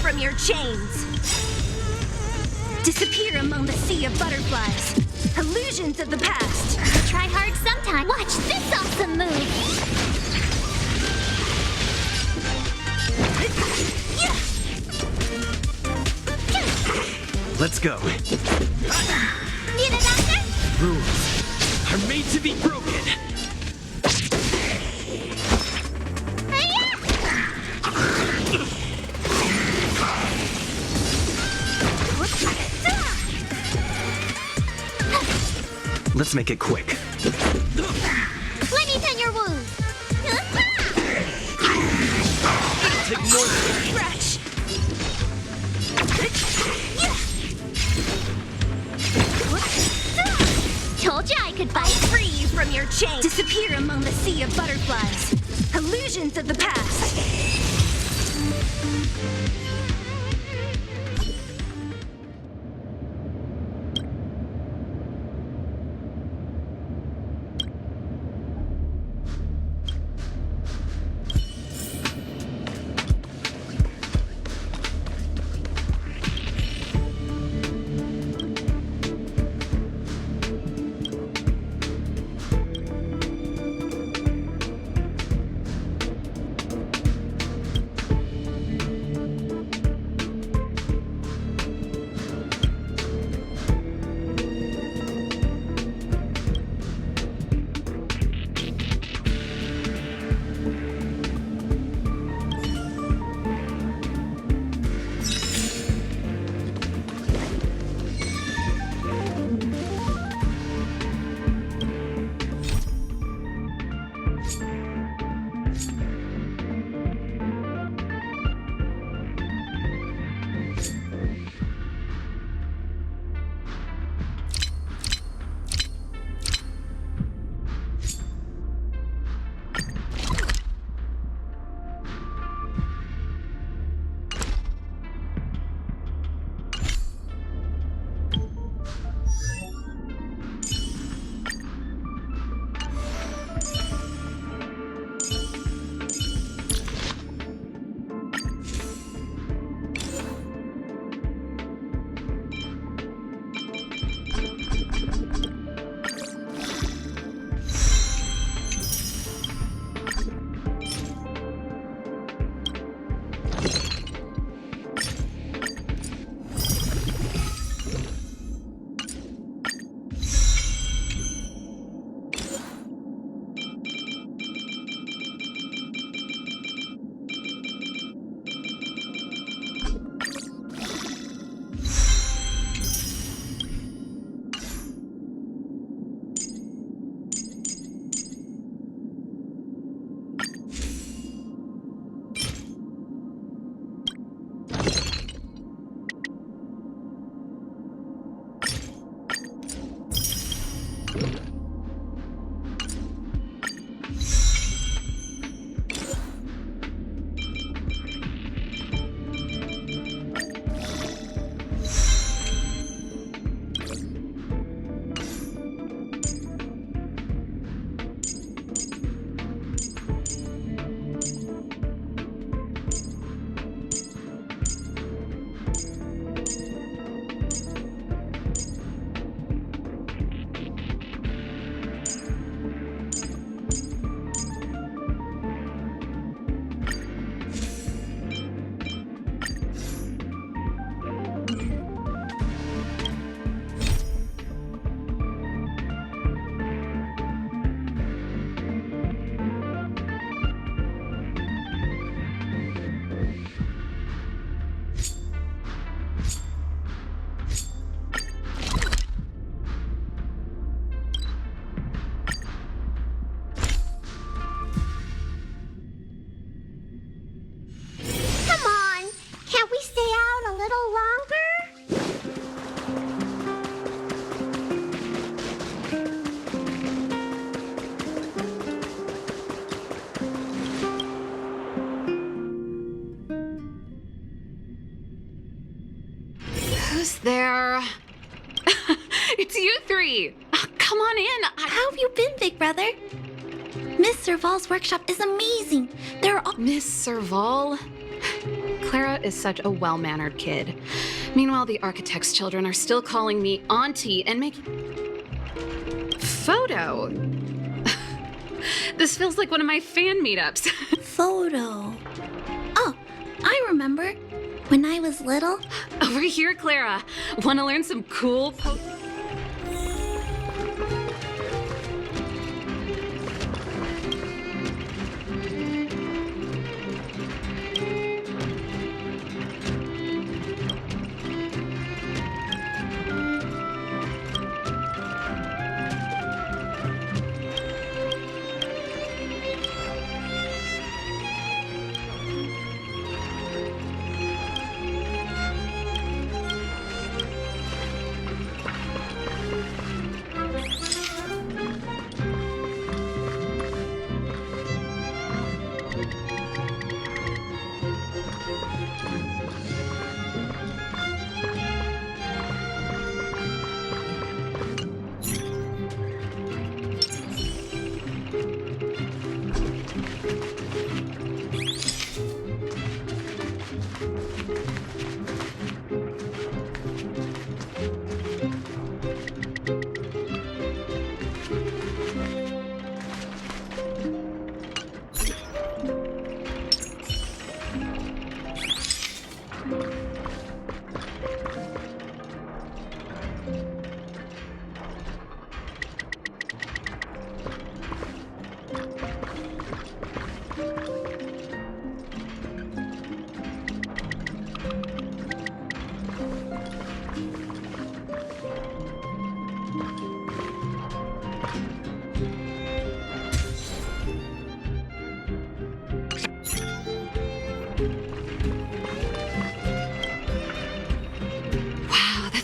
from your chains. Disappear among the sea of butterflies. Illusions of the past. You try hard sometime. Watch this awesome move. Let's go. Need a doctor? Rules are made to be broken. Let's make it quick. Let me tend your wound. Take more than Fresh. Told you I could fight. Free you from your chains. Disappear among the sea of butterflies. Illusions of the past. Who's there? It's you three. Come on in. How have you been, big brother? Miss Serval's workshop is amazing. There are all... Miss Serval? Clara is such a well-mannered kid. Meanwhile, the architect's children are still calling me auntie and making... Photo? This feels like one of my fan meetups. Photo. Oh, I remember. When I was little. Over here, Clara. Want to learn some cool...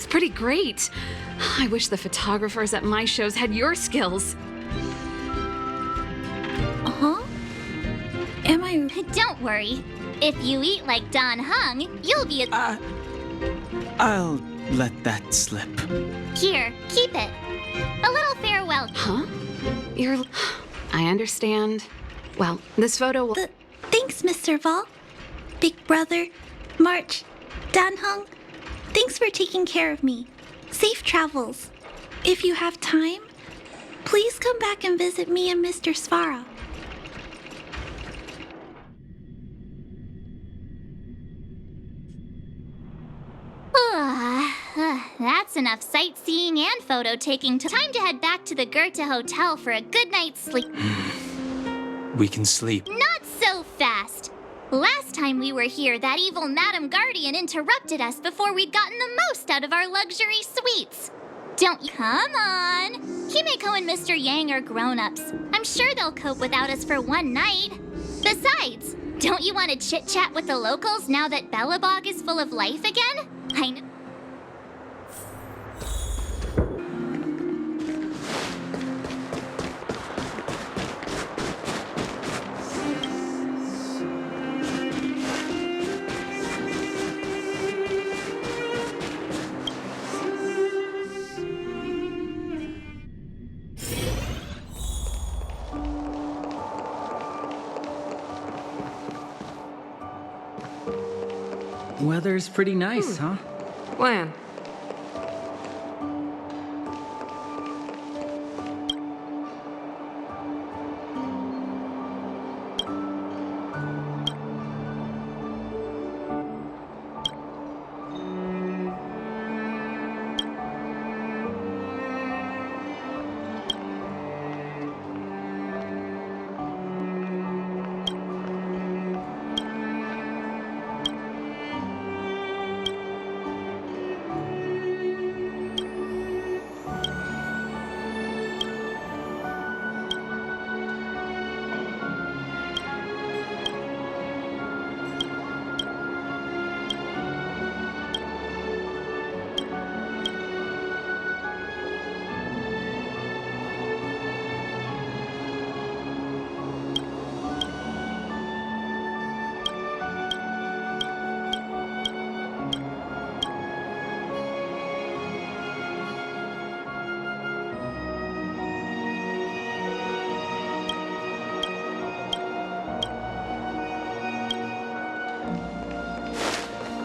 Pretty great. I wish the photographers at my shows had your skills. Huh? Am I... Don't worry. If you eat like Don Hung, you'll be a... I'll let that slip. Here, keep it. A little farewell. Huh? You're... I understand. Well, this photo will... Thanks, Mr. Vol. Big Brother, March, Dan Hung. Thanks for taking care of me. Safe travels. If you have time, please come back and visit me and Mr. Svara. That's enough sightseeing and photo taking. Time to head back to the Goethe Hotel for a good night's sleep. We can sleep. Not so fast. Last time we were here, that evil Madam Guardian interrupted us before we'd gotten the most out of our luxury suites. Don't you... Come on. Himeko and Mr. Yang are grown-ups. I'm sure they'll cope without us for one night. Besides, don't you want to chit-chat with the locals now that Bellabog is full of life again? I know. Weather's pretty nice, huh? When?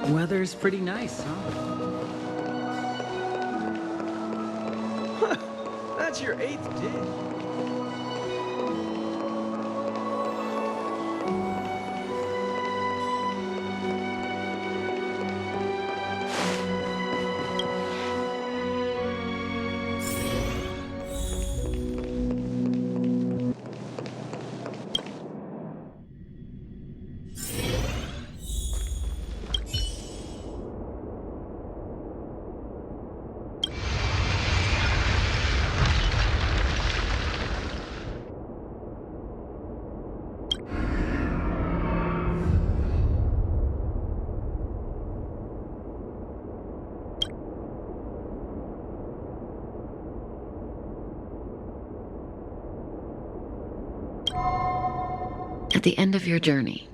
Weather's pretty nice, huh? That's your 8th dish. At the end of your journey,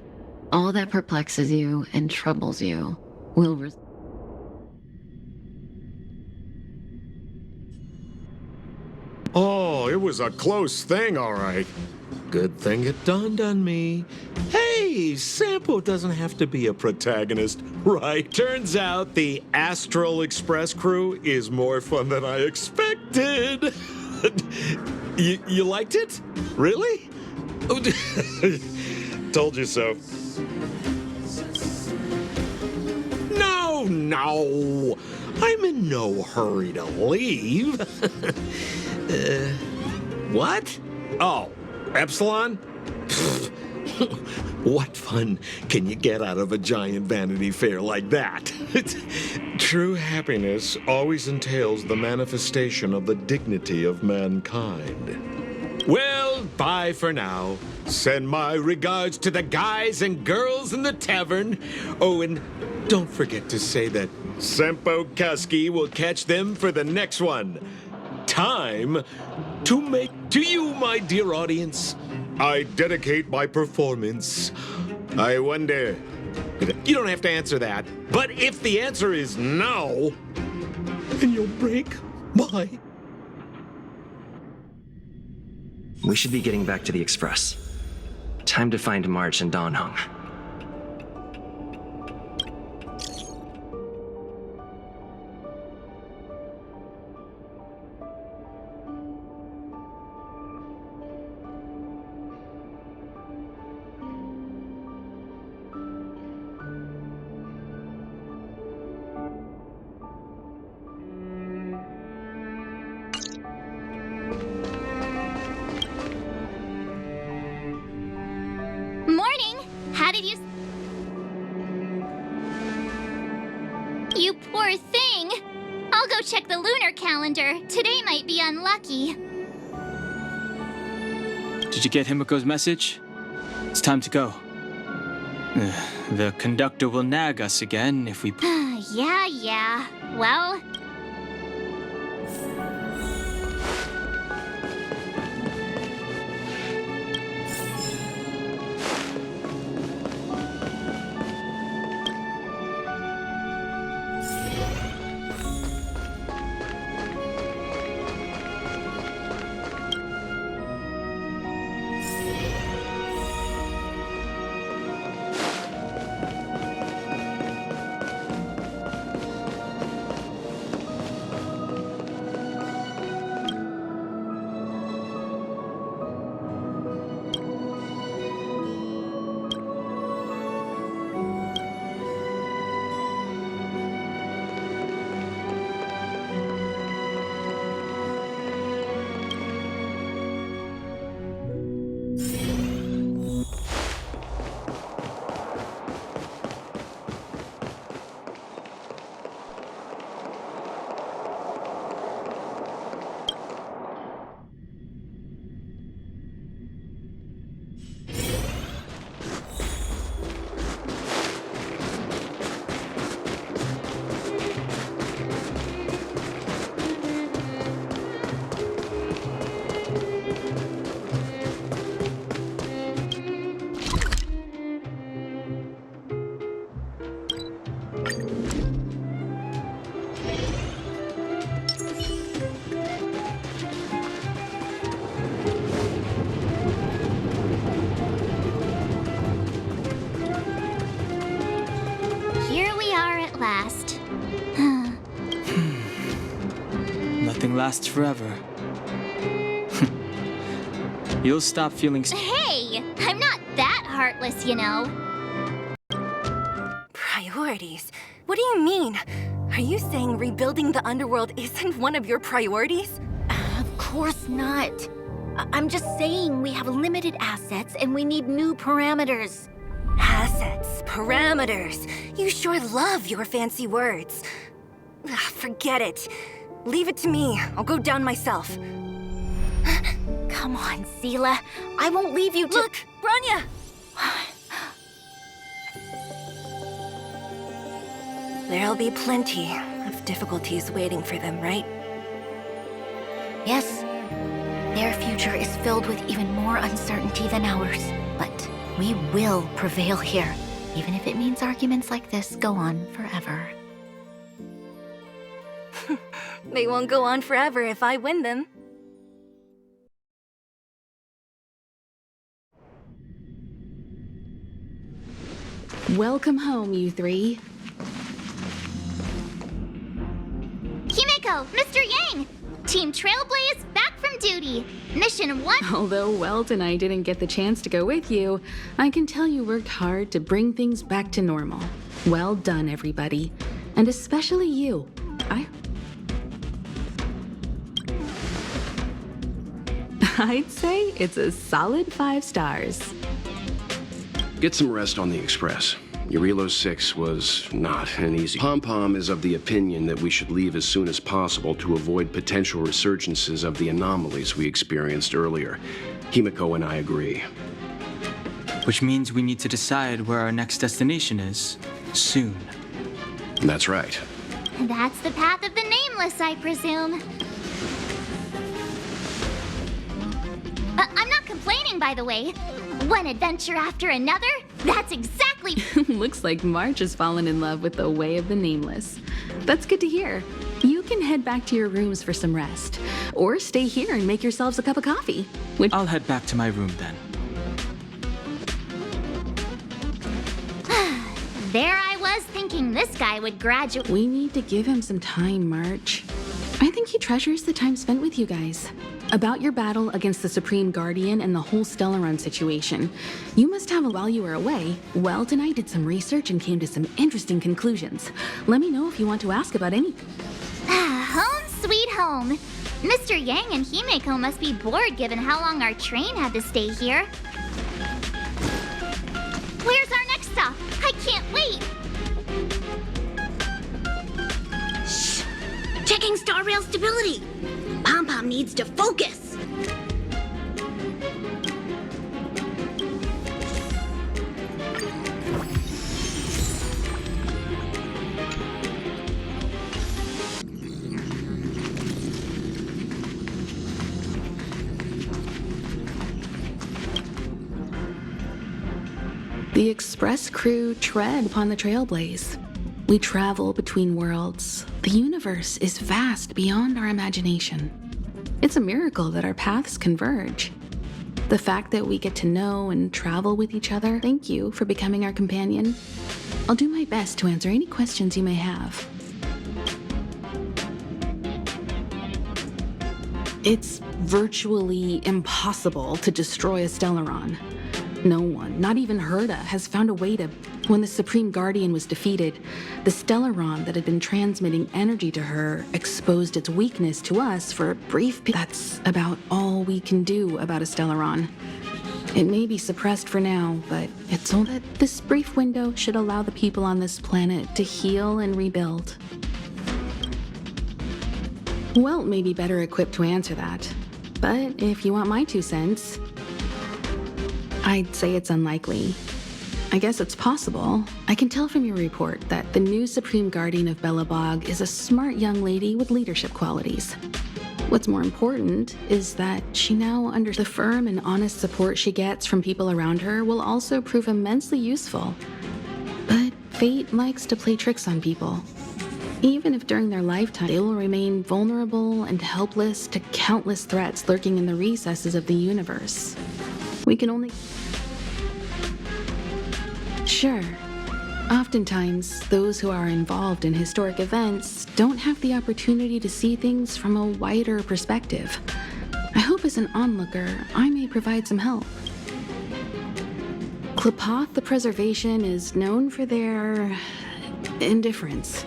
all that perplexes you and troubles you will Oh, it was a close thing, all right. Good thing it dawned on me. Hey, Sampo doesn't have to be a protagonist, right? Turns out the Astral Express crew is more fun than I expected. You liked it? Really? Told you so. No. I'm in no hurry to leave. What? Oh, Epsilon? What fun can you get out of a giant Vanity Fair like that? True happiness always entails the manifestation of the dignity of mankind. Well, bye for now. Send my regards to the guys and girls in the tavern. Oh, and don't forget to say that Sempo Kuski will catch them for the next one. Time to make to you, my dear audience, I dedicate my performance. I wonder. You don't have to answer that. But if the answer is no, then you'll break my... We should be getting back to the Express. Time to find March and Dan Hung. Morning! How did you... You poor thing! I'll go check the lunar calendar. Today might be unlucky. Did you get Himiko's message? It's time to go. The conductor will nag us again if we... Yeah. Well... Here we are last. Nothing lasts forever. You'll stop feeling... Hey, I'm not that heartless, you know. Priorities? What do you mean? Are you saying rebuilding the underworld isn't one of your priorities? Of course not. I'm just saying we have limited assets and we need new parameters. Assets, parameters. You sure love your fancy words. Forget it. Leave it to me. I'll go down myself. Come on, Seela. I won't leave you to— Look, Branya! There'll be plenty of difficulties waiting for them, right? Yes. Their future is filled with even more uncertainty than ours. But we will prevail here, even if it means arguments like this go on forever. They won't go on forever if I win them. Welcome home, you three. Himeko, Mr. Yang! Team Trailblaze back from duty. Mission 1. Although Welt and I didn't get the chance to go with you, I can tell you worked hard to bring things back to normal. Well done, everybody. And especially you. I'd say it's a solid 5 stars. Get some rest on the express. Eurilo 6 was not an easy. Pom-Pom is of the opinion that we should leave as soon as possible to avoid potential resurgences of the anomalies we experienced earlier. Himeko and I agree. Which means we need to decide where our next destination is, soon. That's right. That's the path of the nameless, I presume. I'm not complaining, by the way. One adventure after another? That's exactly... Looks like March has fallen in love with the way of the nameless. That's good to hear. You can head back to your rooms for some rest. Or stay here and make yourselves a cup of coffee. I'll head back to my room then. There I was thinking this guy would graduate. We need to give him some time, March. I think he treasures the time spent with you guys. About your battle against the Supreme Guardian and the whole Stellaron situation. You must have, while you were away, Welt and I did some research and came to some interesting conclusions. Let me know if you want to ask about any. Home sweet home. Mr. Yang and Himeko must be bored given how long our train had to stay here. Where's our next stop? I can't wait. Shh! Checking star rail stability. Pom-Pom needs to focus. The express crew tread upon the trailblaze. We travel between worlds. The universe is vast beyond our imagination. It's a miracle that our paths converge. The fact that we get to know and travel with each other, thank you for becoming our companion. I'll do my best to answer any questions you may have. It's virtually impossible to destroy a Stellaron. No one, not even Herta, has found a way to... When the Supreme Guardian was defeated, the Stellaron that had been transmitting energy to her exposed its weakness to us for a brief period. That's about all we can do about a Stellaron. It may be suppressed for now, but it's all that this brief window should allow the people on this planet to heal and rebuild. Welt may be better equipped to answer that, but if you want my 2 cents, I'd say it's unlikely. I guess it's possible. I can tell from your report that the new Supreme Guardian of Belobog is a smart young lady with leadership qualities. What's more important is that she now understands the firm and honest support she gets from people around her will also prove immensely useful. But fate likes to play tricks on people. Even if during their lifetime they will remain vulnerable and helpless to countless threats lurking in the recesses of the universe. We can only... Sure. Oftentimes, those who are involved in historic events don't have the opportunity to see things from a wider perspective. I hope as an onlooker, I may provide some help. Klapoth the Preservation is known for their indifference.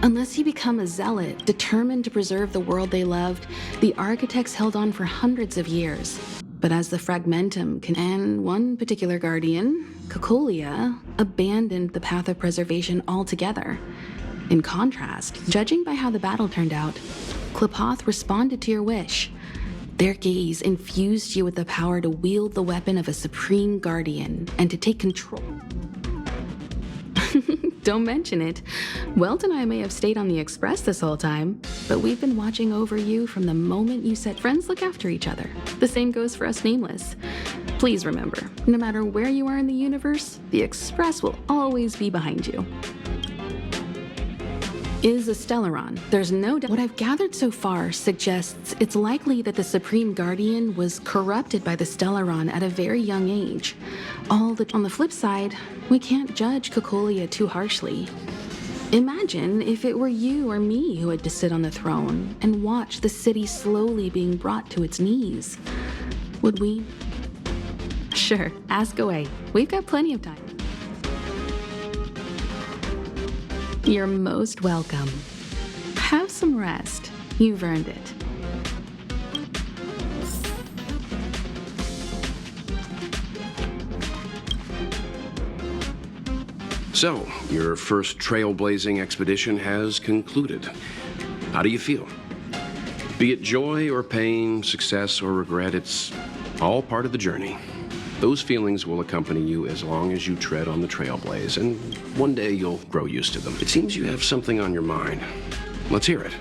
Unless you become a zealot determined to preserve the world they loved, the architects held on for hundreds of years. But as the Fragmentum and one particular guardian, kochac, abandoned the path of preservation altogether. In contrast, judging by how the battle turned out, Klapoth responded to your wish. Their gaze infused you with the power to wield the weapon of a supreme guardian and to take control. Don't mention it. Welt and I may have stayed on the express this whole time, but we've been watching over you from the moment you said friends look after each other. The same goes for us nameless. Please remember, no matter where you are in the universe, the express will always be behind you. Is a Stellaron. There's no doubt. What I've gathered so far suggests it's likely that the Supreme Guardian was corrupted by the Stellaron at a very young age. On the flip side, we can't judge kochac too harshly. Imagine if it were you or me who had to sit on the throne and watch the city slowly being brought to its knees. Would we? Sure, ask away. We've got plenty of time. You're most welcome. Have some rest. You've earned it. So, your first trailblazing expedition has concluded. How do you feel? Be it joy or pain, success or regret, it's all part of the journey. Those feelings will accompany you as long as you tread on the trailblaze, and one day you'll grow used to them. It seems you have something on your mind. Let's hear it.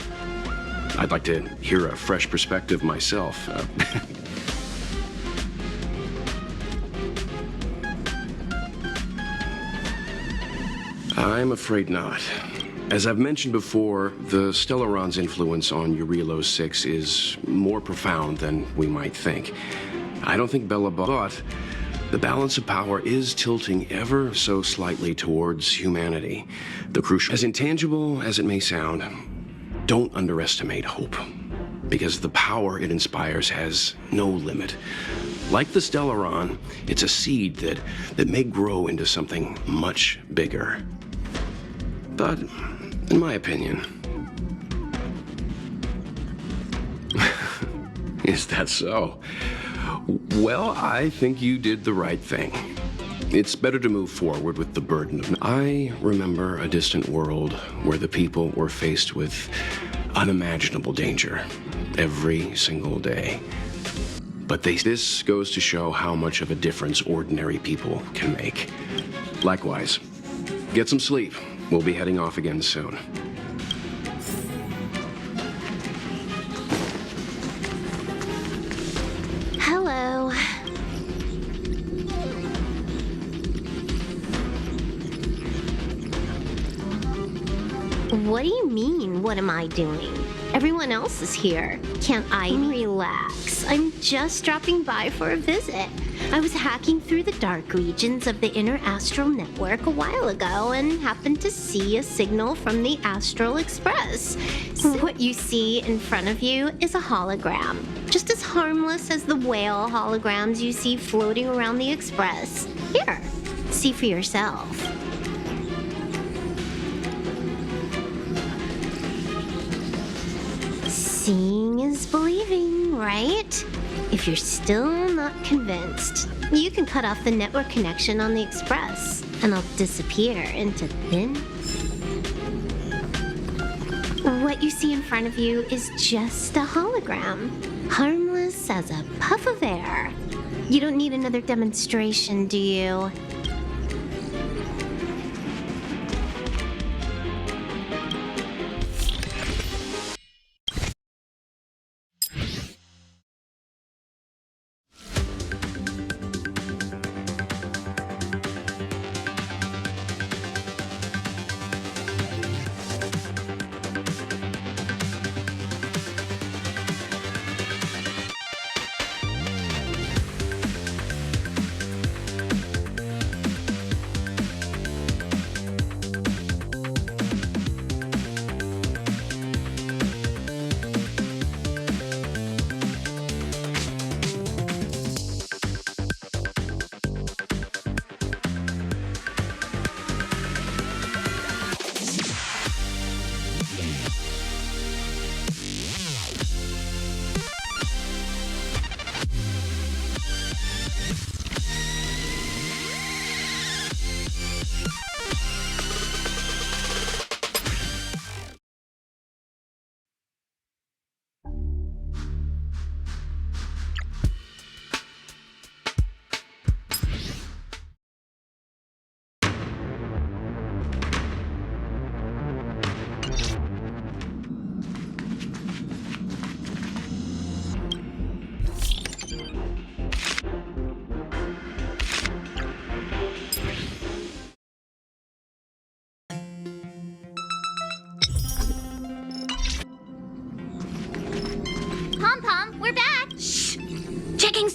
I'd like to hear a fresh perspective myself. I'm afraid not. As I've mentioned before, the Stellaron's influence on Eurilo 6 is more profound than we might think. I don't think Bella thought the balance of power is tilting ever so slightly towards humanity. The crucial, as intangible as it may sound, don't underestimate hope, because the power it inspires has no limit. Like the Stellaron, it's a seed that may grow into something much bigger. But, in my opinion, is that so? Well, I think you did the right thing. It's better to move forward with the burden of... I remember a distant world where the people were faced with unimaginable danger every single day. But this goes to show how much of a difference ordinary people can make. Likewise, get some sleep. We'll be heading off again soon. Hello. What do you mean, what am I doing? Everyone else is here. Can't I relax? I'm just dropping by for a visit. I was hacking through the dark regions of the inner astral network a while ago and happened to see a signal from the Astral Express. So what you see in front of you is a hologram, just as harmless as the whale holograms you see floating around the Express. Here, see for yourself. Seeing is believing, right? If you're still not convinced, you can cut off the network connection on the Express, and I'll disappear into thin. What you see in front of you is just a hologram, harmless as a puff of air. You don't need another demonstration, do you?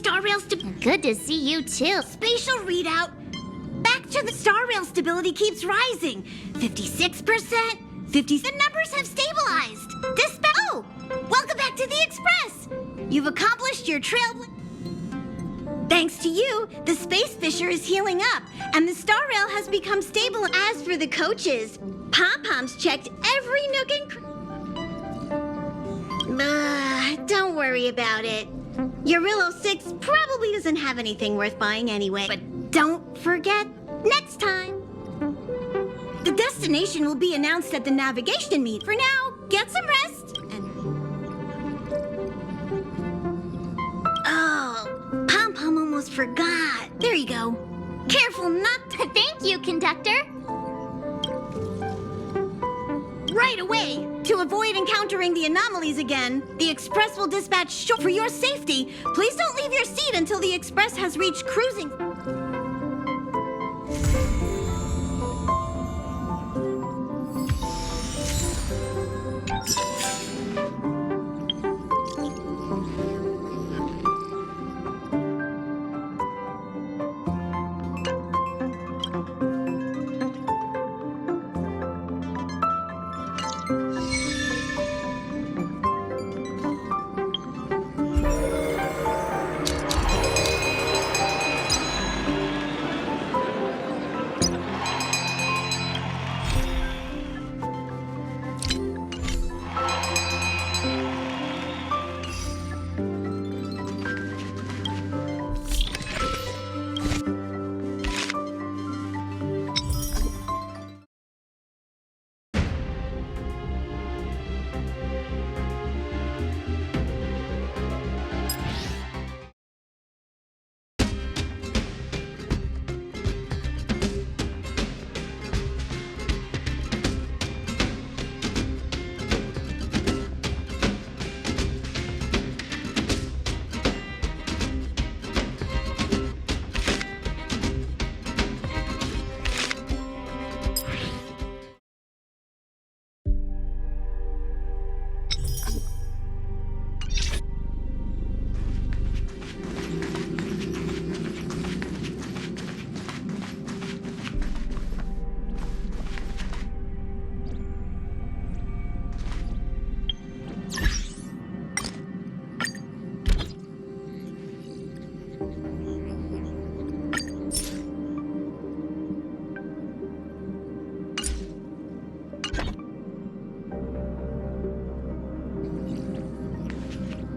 star rail Good to see you too. spatial readout. Back to the star rail stability keeps rising. 56%, 50. The numbers have stabilized. Oh, welcome back to the Express. You've accomplished your trail. Thanks to you, the space fissure is healing up, and the star rail has become stable. As for the coaches, Pom-Pom's checked every nook and don't worry about it. Eurillo 6 probably doesn't have anything worth buying anyway. But don't forget, next time. The destination will be announced at the navigation meet. For now, get some rest and... Oh, Pom-Pom almost forgot. There you go. Careful not to... Thank you, conductor. Right away! To avoid encountering the anomalies again, the Express will dispatch short. For your safety, please don't leave your seat until the Express has reached cruising.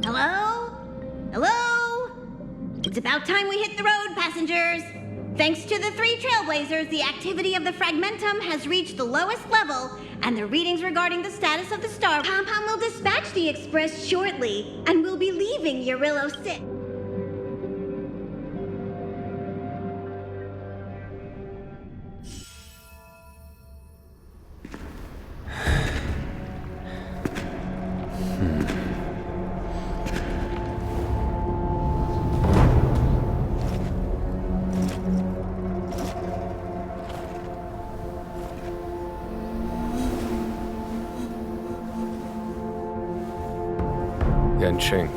Hello? Hello? It's about time we hit the road, passengers. Thanks to the 3 trailblazers, the activity of the fragmentum has reached the lowest level, and the readings regarding the status of the star. Pom-Pom will dispatch the Express shortly, and we'll be leaving Eurillo 6. Yanqing,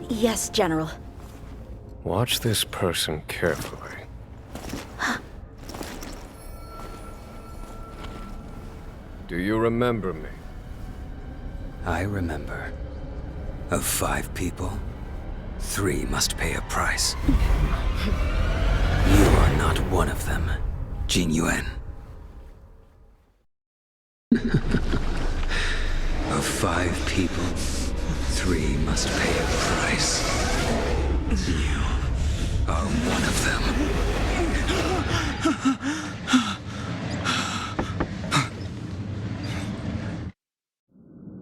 Yes, General. watch this person carefully. Do you remember me? I remember. Of 5 people, 3 must pay a price. You are not one of them, Jin Yuan. Of 5 people, 3 must pay a price. You are one of them.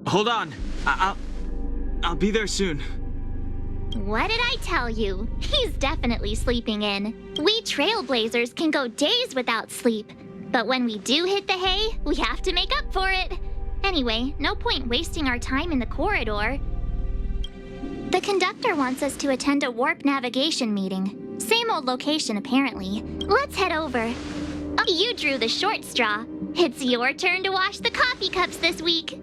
Hold on. I'll be there soon. What did I tell you? He's definitely sleeping in. We trailblazers can go days without sleep. But when we do hit the hay, we have to make up for it. Anyway, no point wasting our time in the corridor. The conductor wants us to attend a warp navigation meeting. Same old location, apparently. Let's head over. Oh, you drew the short straw. It's your turn to wash the coffee cups this week.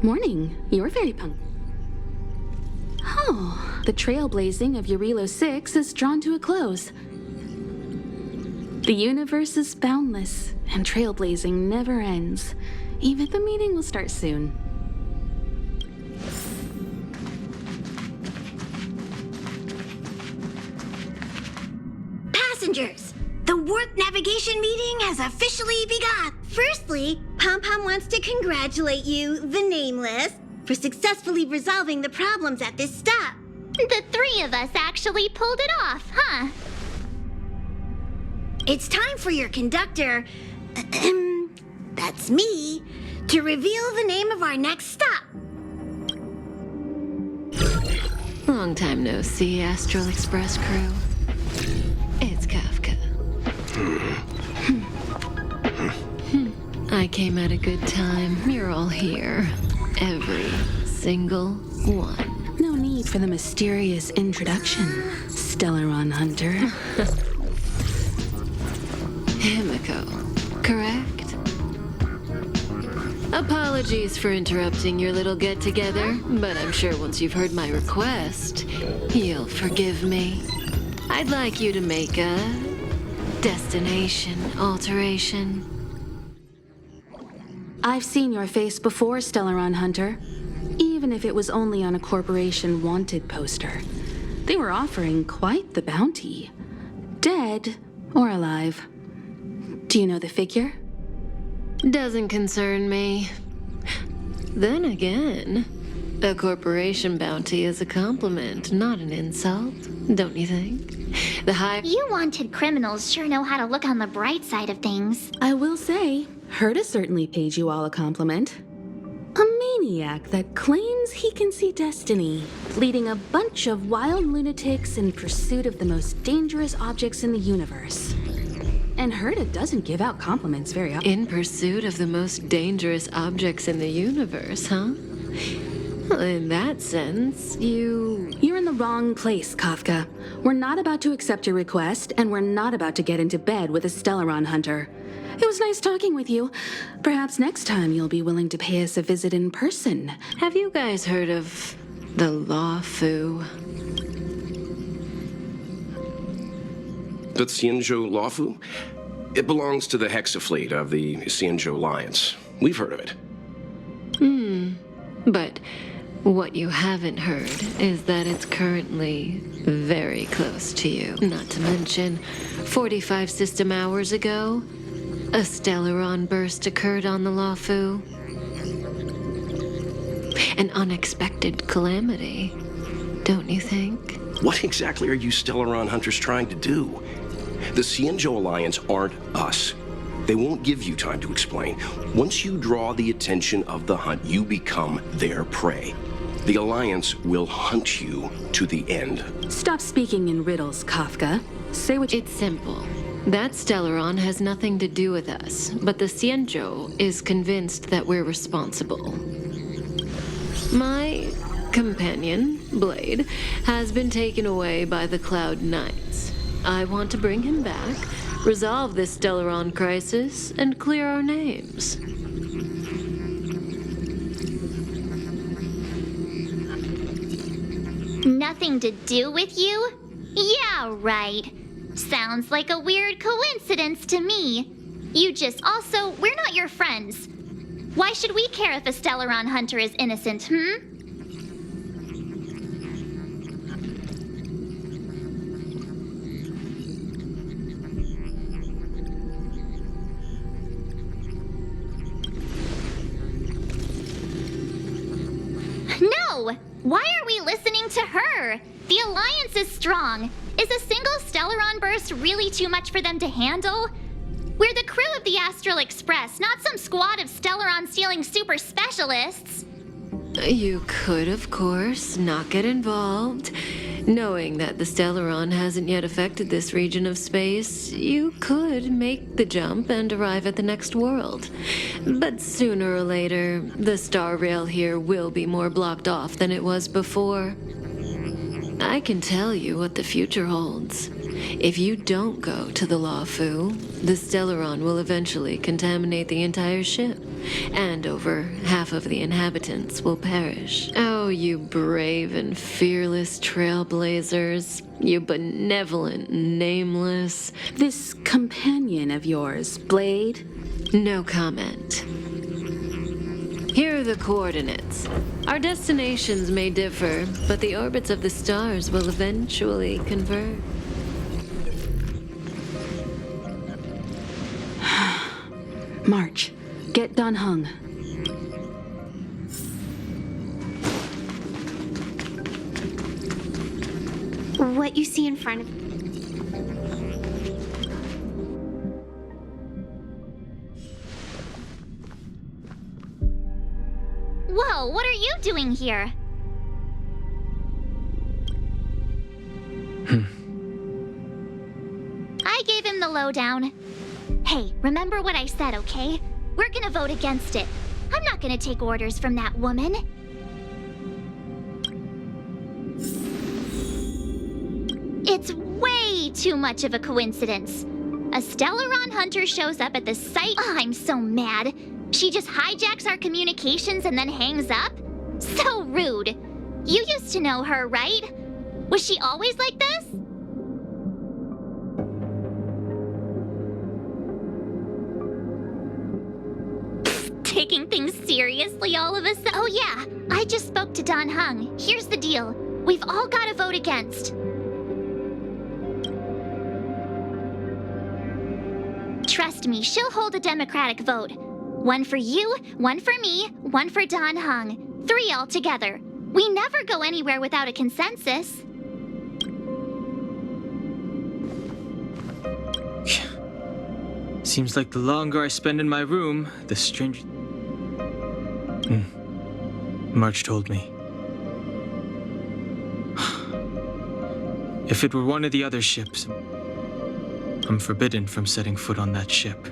Morning. You're very punctual. Oh, the trailblazing of Eurilo 6 is drawn to a close. The universe is boundless, and trailblazing never ends. Even the meeting will start soon. Passengers, the warp navigation meeting has officially begun. Firstly, Pom Pom wants to congratulate you, the Nameless, for successfully resolving the problems at this stop. The three of us actually pulled it off, huh? It's time for your conductor, that's me, to reveal the name of our next stop. Long time no see, Astral Express crew. It's Kafka. I came at a good time. You're all here. Every single one. No need for the mysterious introduction, Stellaron Hunter. Himiko, correct? Apologies for interrupting your little get-together, but I'm sure once you've heard my request, you'll forgive me. I'd like you to make a destination alteration. I've seen your face before, Stellaron Hunter. Even if it was only on a corporation wanted poster. They were offering quite the bounty. Dead or alive. Do you know the figure? Doesn't concern me. Then again, a corporation bounty is a compliment, not an insult, don't you think? You wanted criminals sure know how to look on the bright side of things. I will say, Herta certainly paid you all a compliment. A maniac that claims he can see destiny, leading a bunch of wild lunatics in pursuit of the most dangerous objects in the universe. And Herta doesn't give out compliments very often. In pursuit of the most dangerous objects in the universe, huh? Well, in that sense, You're in the wrong place, Kafka. We're not about to accept your request, and we're not about to get into bed with a Stellaron Hunter. It was nice talking with you. Perhaps next time you'll be willing to pay us a visit in person. Have you guys heard of the Law Fu? The Xianzhou Lawfu? It belongs to the Hexafleet of the Xianzhou Alliance. We've heard of it. But what you haven't heard is that it's currently very close to you. Not to mention, 45 system hours ago, a Stellaron burst occurred on the Lawfu. An unexpected calamity, don't you think? What exactly are you Stellaron hunters trying to do? The Xianzhou Alliance aren't us. They won't give you time to explain. Once you draw the attention of the hunt, you become their prey. The Alliance will hunt you to the end. Stop speaking in riddles, Kafka. Say what It's simple. That Stellaron has nothing to do with us, but the Xianzhou is convinced that we're responsible. My companion, Blade, has been taken away by the Cloud Knights. I want to bring him back, resolve this Stellaron crisis, and clear our names. Nothing to do with you? Yeah, right. Sounds like a weird coincidence to me. We're not your friends. Why should we care if a Stellaron hunter is innocent, No! Why are we listening to her? The Alliance is strong. Is a single Stellaron burst really too much for them to handle? We're the crew of the Astral Express, not some squad of Stellaron-stealing super specialists. You could, of course, not get involved. Knowing that the Stellaron hasn't yet affected this region of space, you could make the jump and arrive at the next world. But sooner or later, the star rail here will be more blocked off than it was before. I can tell you what the future holds. If you don't go to the Lafu, the Stellaron will eventually contaminate the entire ship, and over half of the inhabitants will perish. Oh, you brave and fearless trailblazers. You benevolent nameless. This companion of yours, Blade? No comment. Here are the coordinates. Our destinations may differ, but the orbits of the stars will eventually converge. March, get Dan Heng. What you see in front of Whoa, what are you doing here? I gave him the lowdown. Hey, remember what I said, okay? We're gonna vote against it. I'm not gonna take orders from that woman. It's way too much of a coincidence. A Stellaron hunter shows up at the site. Oh, I'm so mad. She just hijacks our communications and then hangs up? So rude. You used to know her, right? Was she always like this? Taking things seriously all of a sudden. Oh yeah, I just spoke to Dan Heng. Here's the deal. We've all got to vote against. Trust me, she'll hold a democratic vote. One for you, one for me, one for Dan Heng. 3 altogether. We never go anywhere without a consensus. Seems like the longer I spend in my room, the stranger... March told me. If it were one of the other ships, I'm forbidden from setting foot on that ship.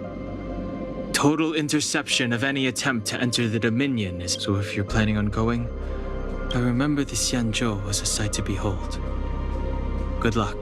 Total interception of any attempt to enter the Dominion is... So if you're planning on going, I remember the Xianzhou was a sight to behold. Good luck.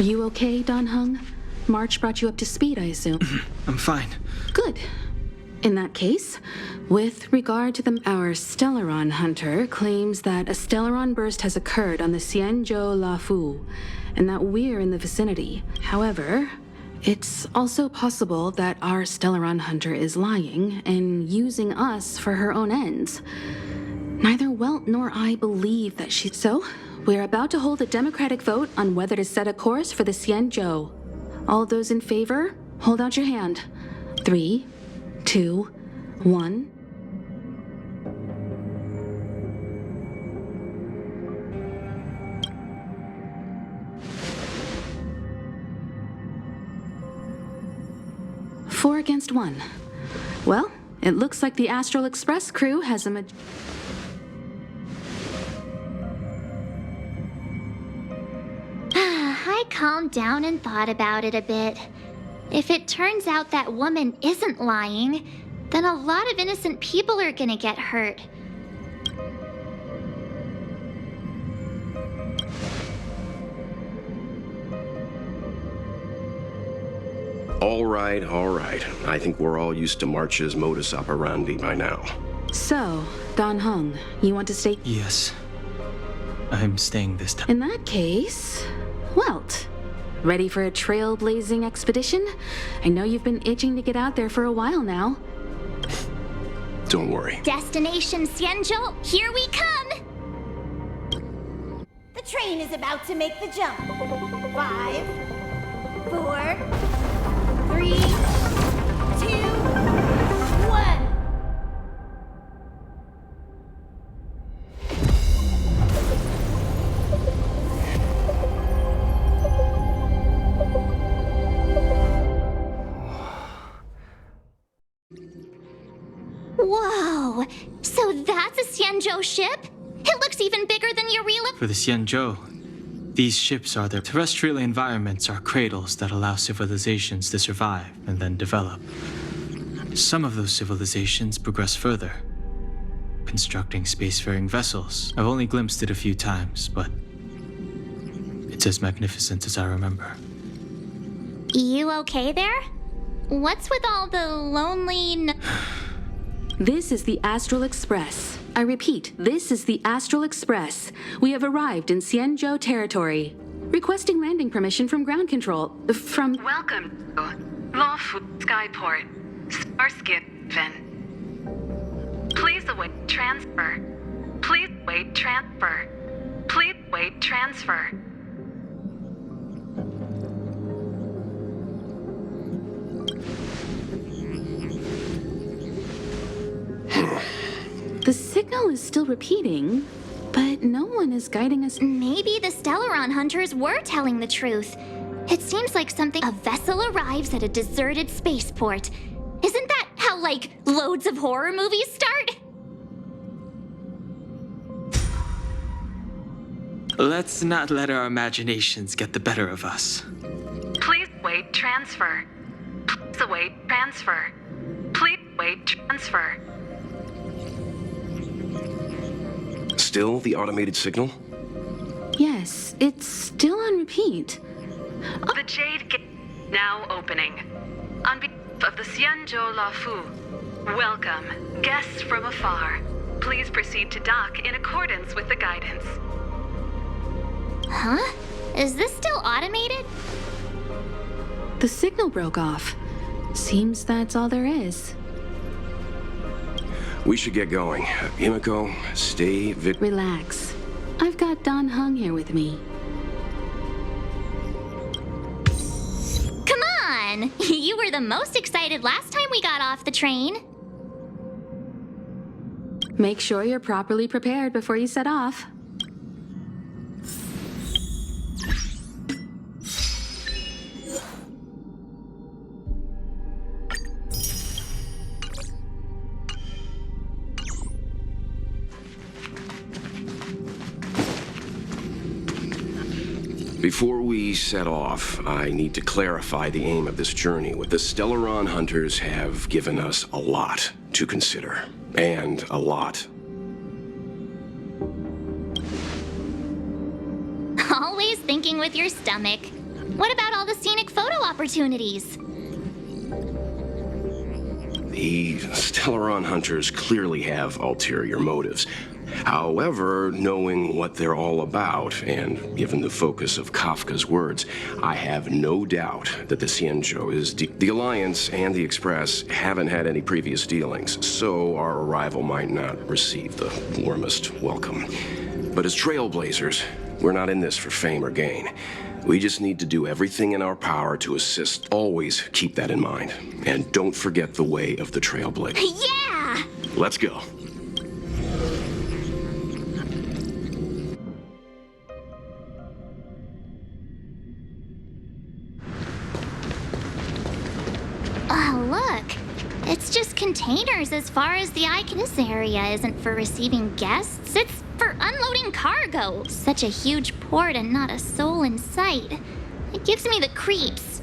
Are you okay, Dan Heng? March brought you up to speed, I assume. I'm fine. Good. In that case, with regard to our Stellaron hunter claims that a Stellaron burst has occurred on the Xianzhou Lafu, and that we're in the vicinity. However, it's also possible that our Stellaron hunter is lying and using us for her own ends. Neither Welt nor I believe that she... So, we're about to hold a democratic vote on whether to set a course for the Xianzhou. All those in favor, hold out your hand. 3, 2, 1. Four against 1. Well, it looks like the Astral Express crew has a I calmed down and thought about it a bit. If it turns out that woman isn't lying, then a lot of innocent people are gonna get hurt. All right, all right. I think we're all used to March's modus operandi by now. So, Dan Heng, you want to stay? Yes. I'm staying this time. In that case, Welt, ready for a trailblazing expedition? I know you've been itching to get out there for a while now. Don't worry. Destination Xianzhou, here we come! The train is about to make the jump. 5, 4, 3, 2, 1. Whoa! So that's a Xianzhou ship? It looks even bigger than Eureka. For the Xianzhou, these ships are their terrestrial environments are cradles that allow civilizations to survive and then develop. Some of those civilizations progress further, constructing spacefaring vessels. I've only glimpsed it a few times, but it's as magnificent as I remember. You okay there? What's with all the lonely... This is the Astral Express. I repeat, this is the Astral Express. We have arrived in Xianzhou territory. Requesting landing permission from ground control. Welcome to Lawful Skyport, Starskin. Please await transfer. Please await transfer. Please await transfer. The signal is still repeating, but no one is guiding us. Maybe the Stellaron hunters were telling the truth. It seems like a vessel arrives at a deserted spaceport. Isn't that how, like, loads of horror movies start? Let's not let our imaginations get the better of us. Please await transfer. Please await transfer. Please await transfer. Still the automated signal? Yes, it's still on repeat. The Jade Gate now opening. On behalf of the Xianzhou Lafu, welcome, guests from afar. Please proceed to dock in accordance with the guidance. Huh? Is this still automated? The signal broke off. Seems that's all there is. We should get going. Himiko, stay Relax. I've got Dan Heng here with me. Come on! You were the most excited last time we got off the train. Make sure you're properly prepared before you set off. Before we set off, I need to clarify the aim of this journey. The Stellaron hunters have given us a lot to consider, and a lot. Always thinking with your stomach. What about all the scenic photo opportunities? The Stellaron hunters clearly have ulterior motives. However, knowing what they're all about, and given the focus of Kafka's words, I have no doubt that the Xianzhou is the Alliance and the Express haven't had any previous dealings, so our arrival might not receive the warmest welcome. But as trailblazers, we're not in this for fame or gain. We just need to do everything in our power to assist. Always keep that in mind. And don't forget the way of the trailblazer. Yeah! Let's go. Oh, look. It's just containers as far as the eye can. This area isn't for receiving guests. It's for unloading cargo. Such a huge port and not a soul in sight. It gives me the creeps.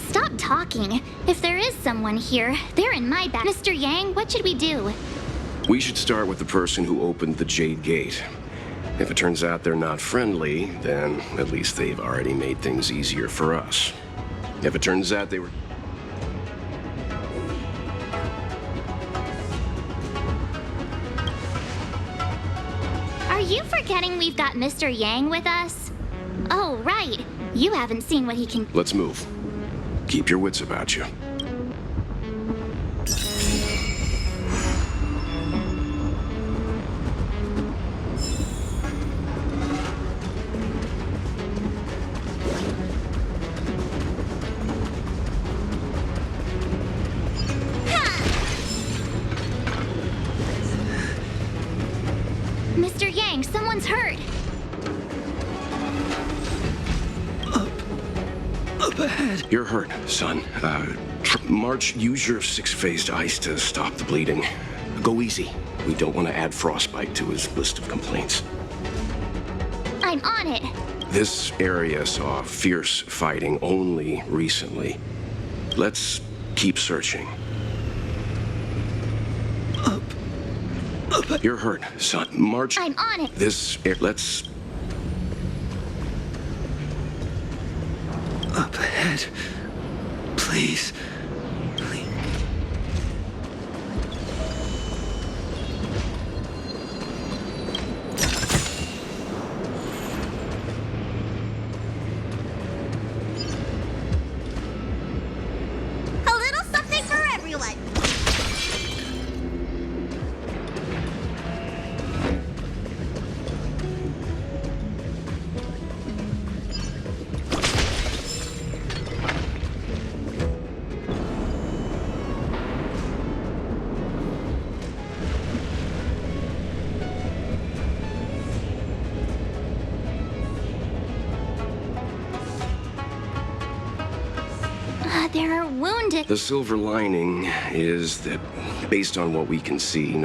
Stop talking. If there is someone here, they're in my back. Mr. Yang, what should we do? We should start with the person who opened the Jade Gate. If it turns out they're not friendly, then at least they've already made things easier for us. If it turns out they were... you forgetting we've got Mr. Yang with us? Oh, right. You haven't seen what he can... Let's move. Keep your wits about you. Mr. Yang, someone's hurt. Up ahead. You're hurt, son. March, use your 6-phased ice to stop the bleeding. Go easy. We don't want to add frostbite to his list of complaints. I'm on it. This area saw fierce fighting only recently. Let's keep searching. Up. You're hurt, son. March. I'm on it. Let's... Up ahead. Please. Please. A little something for everyone. There are wounded. The silver lining is that, based on what we can see,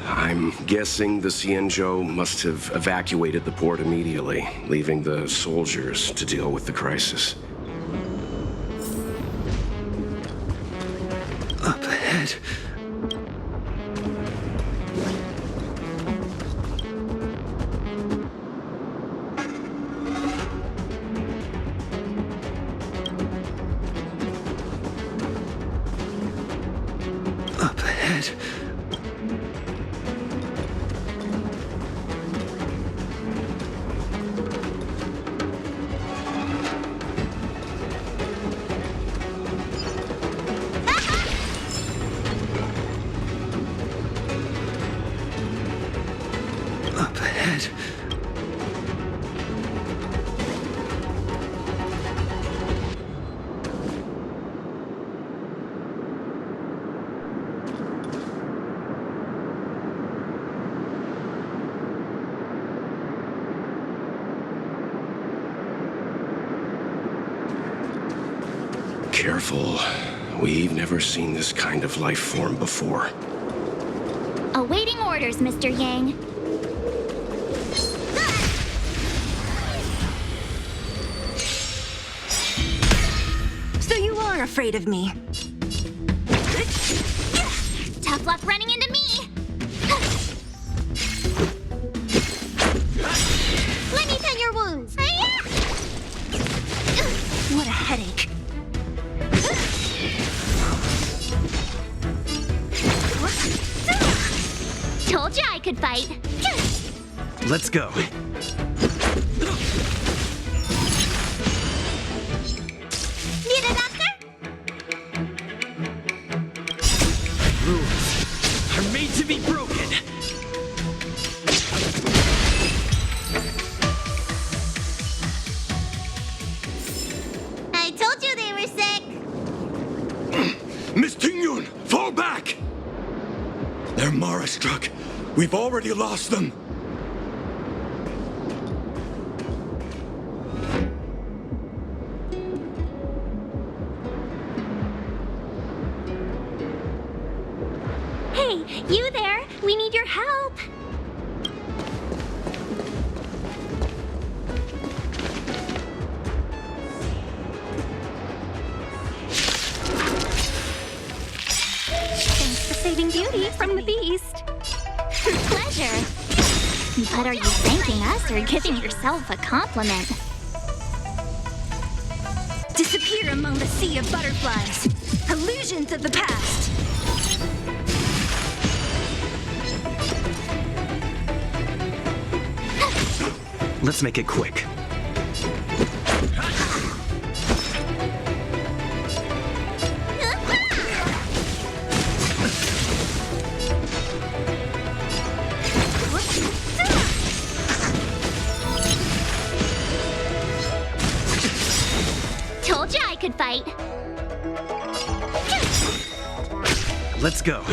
I'm guessing the Xianzhou must have evacuated the port immediately, leaving the soldiers to deal with the crisis. Up ahead. Up ahead. Up ahead. Careful. We've never seen this kind of life form before. Awaiting orders, Mr. Yang. So you are afraid of me. Tough luck running into me. Let me tend your wounds. What a headache. Told you I could fight. Let's go. Need a doctor? Rules are made to be broken. I told you they were sick. Miss Tingyun, fall back! They're Mara struck. We've already lost them. Hey, you there? We need your help. Thanks for saving Beauty from the beast. Pleasure. But are you thanking us or giving yourself a compliment? Disappear among the sea of butterflies. Illusions of the past. Let's make it quick. Told you I could fight. Let's go.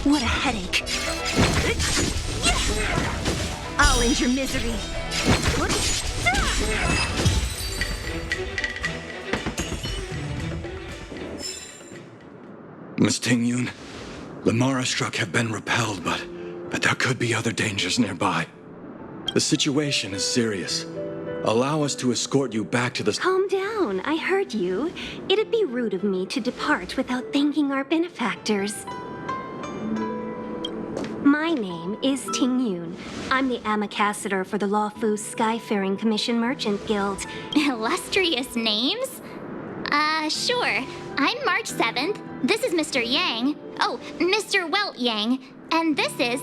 What a headache. I'll end your misery. Miss Ting-Yun, the Mara struck have been repelled, but there could be other dangers nearby. The situation is serious. Allow us to escort you back to the... Calm down, I heard you. It'd be rude of me to depart without thanking our benefactors. My name is Ting-Yun. I'm the ambassador for the Lawfu Skyfaring Commission Merchant Guild. Illustrious names? Sure. I'm March 7th. This is Mr. Yang. Oh, Mr. Welt Yang. And this is...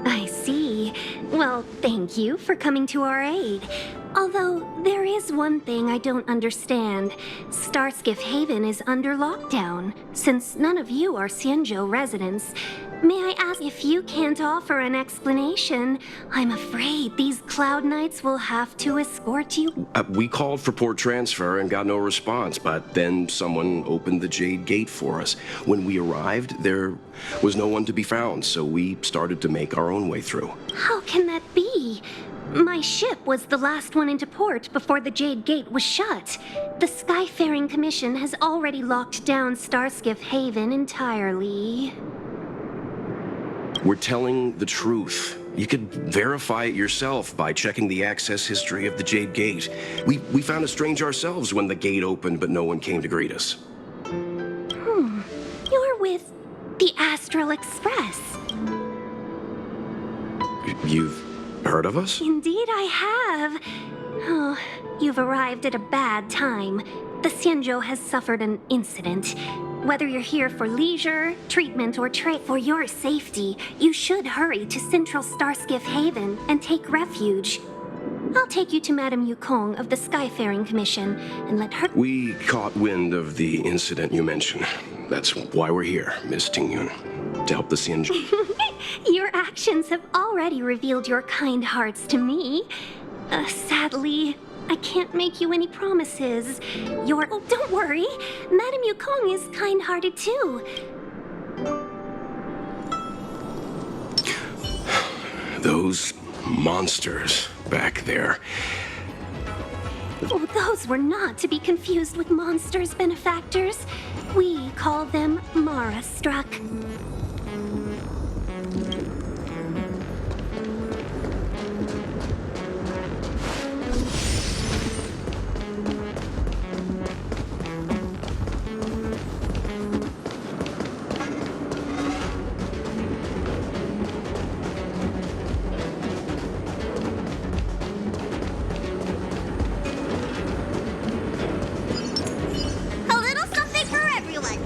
I see. Well, thank you for coming to our aid. Although, there is one thing I don't understand. Starskiff Haven is under lockdown. Since none of you are Xianzhou residents, may I ask if you can't offer an explanation? I'm afraid these Cloud Knights will have to escort you. We called for port transfer and got no response, but then someone opened the Jade Gate for us. When we arrived, there was no one to be found, so we started to make our own way through. How can that be? My ship was the last one into port before the Jade Gate was shut. The Skyfaring Commission has already locked down Starskiff Haven entirely. We're telling the truth. You could verify it yourself by checking the access history of the Jade Gate. We found it strange ourselves when the gate opened, but no one came to greet us. You're with the Astral Express. You've heard of us? Indeed I have. Oh, you've arrived at a bad time. The Xianzhou has suffered an incident. Whether you're here for leisure, treatment, or trade, for your safety, you should hurry to Central Starskiff Haven and take refuge. I'll take you to Madame Yukong of the Skyfaring Commission and let her... We caught wind of the incident you mentioned. That's why we're here, Miss Ting-Yun, to help the Xianzhou. Your actions have already revealed your kind hearts to me. Sadly, I can't make you any promises. Oh, don't worry. Madame Yukong is kind-hearted too. Those monsters back there. Oh, those were not to be confused with monsters, benefactors. We call them Mara-struck. A little something for everyone.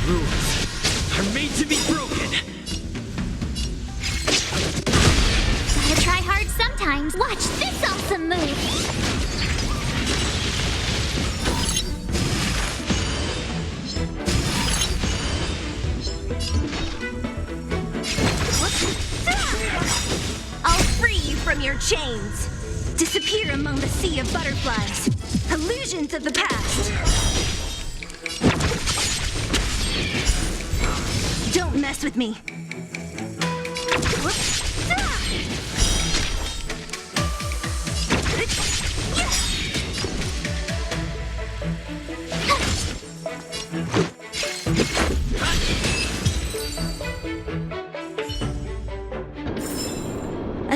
Rules are made to be broken. Gotta try hard sometimes. Watch this awesome move. I'll free you from your chains. Disappear among the sea of butterflies. Illusions of the past. Don't mess with me.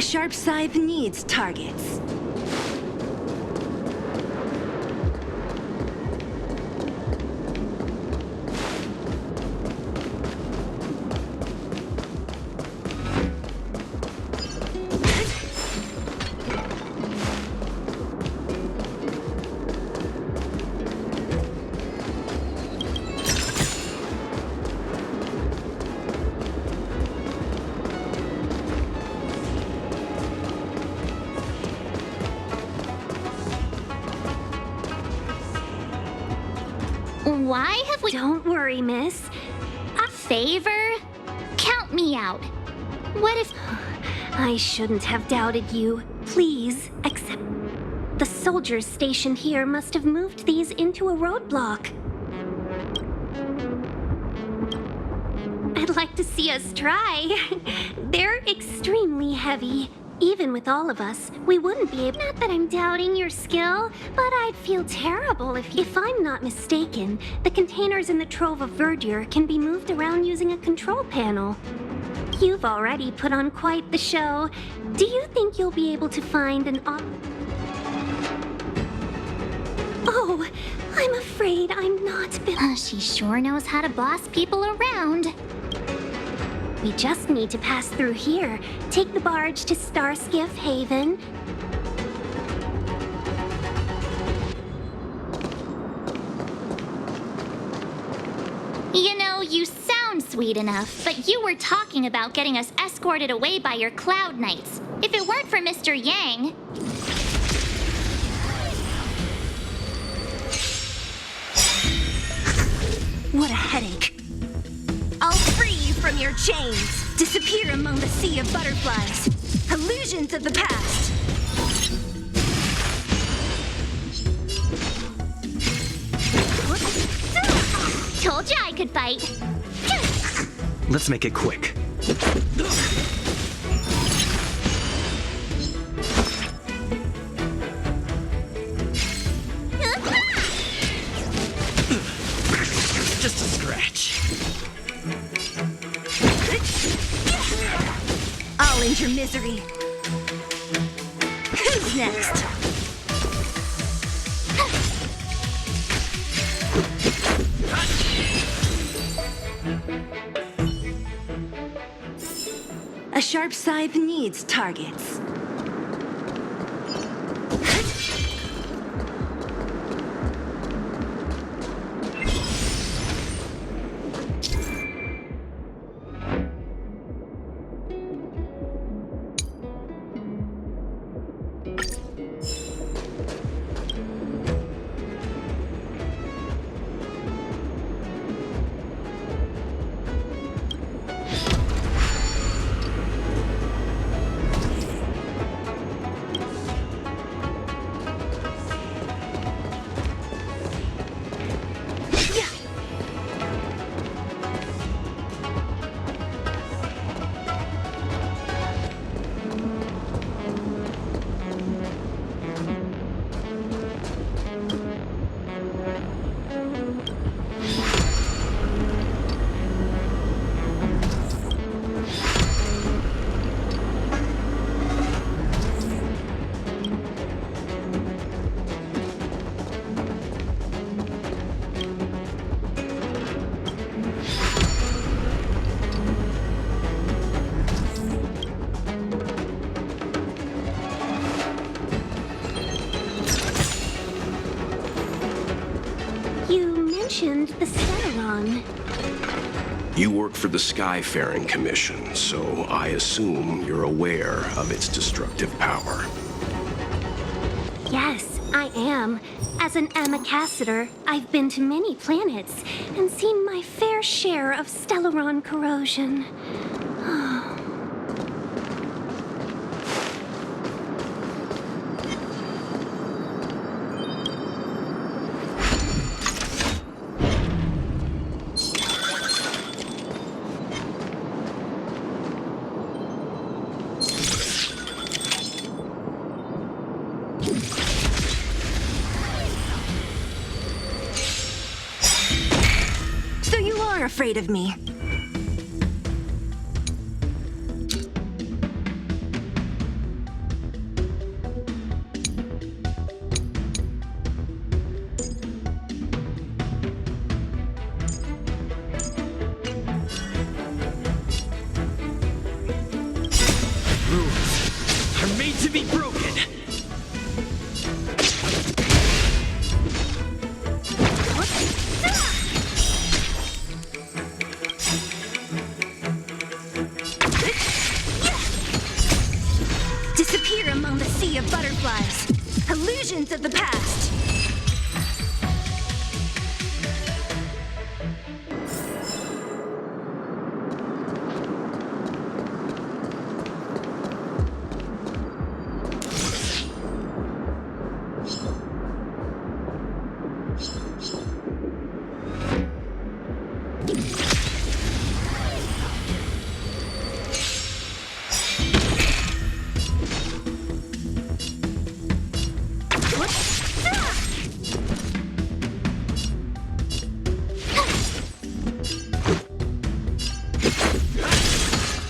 sharp scythe needs targets. Why have we— Don't worry, miss. A favor? Count me out. What if— I shouldn't have doubted you. Please, accept. The soldiers stationed here must have moved these into a roadblock. I'd like to see us try. They're extremely heavy. Even with all of us, we wouldn't be able— Not that I'm doubting your skill, but I'd feel terrible if I'm not mistaken, the containers in the Trove of Verdure can be moved around using a control panel. You've already put on quite the show. Do you think you'll be able to find an Oh, I'm afraid I'm not she sure knows how to boss people around. We just need to pass through here. Take the barge to Starskiff Haven. You know, you sound sweet enough, but you were talking about getting us escorted away by your Cloud Knights. If it weren't for Mr. Yang... What a headache. I'll free you from your chains. Disappear among the sea of butterflies. Illusions of the past. Told you I could fight. Let's make it quick. Just a scratch. I'll end your misery. Who's next? A sharp scythe needs targets. The Stellaron. You work for the Skyfaring Commission, so I assume you're aware of its destructive power. Yes, I am. As an ambassador, I've been to many planets and seen my fair share of Stellaron corrosion. Afraid of me. Illusions of the past.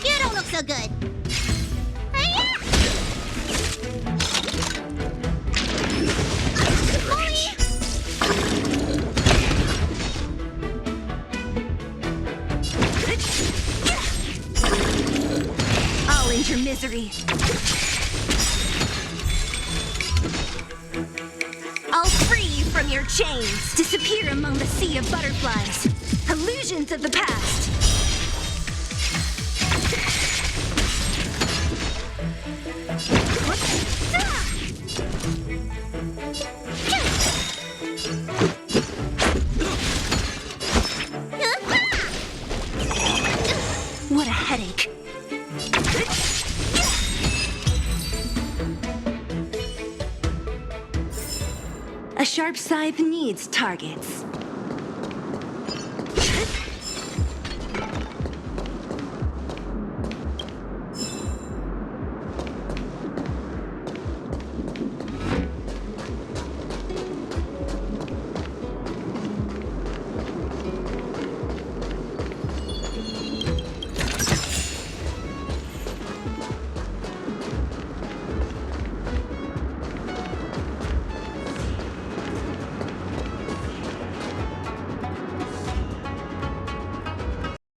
You don't look so good. I'll end your misery. I'll free you from your chains. Disappear among the sea of butterflies. Illusions of the past. What a headache. A sharp scythe needs targets.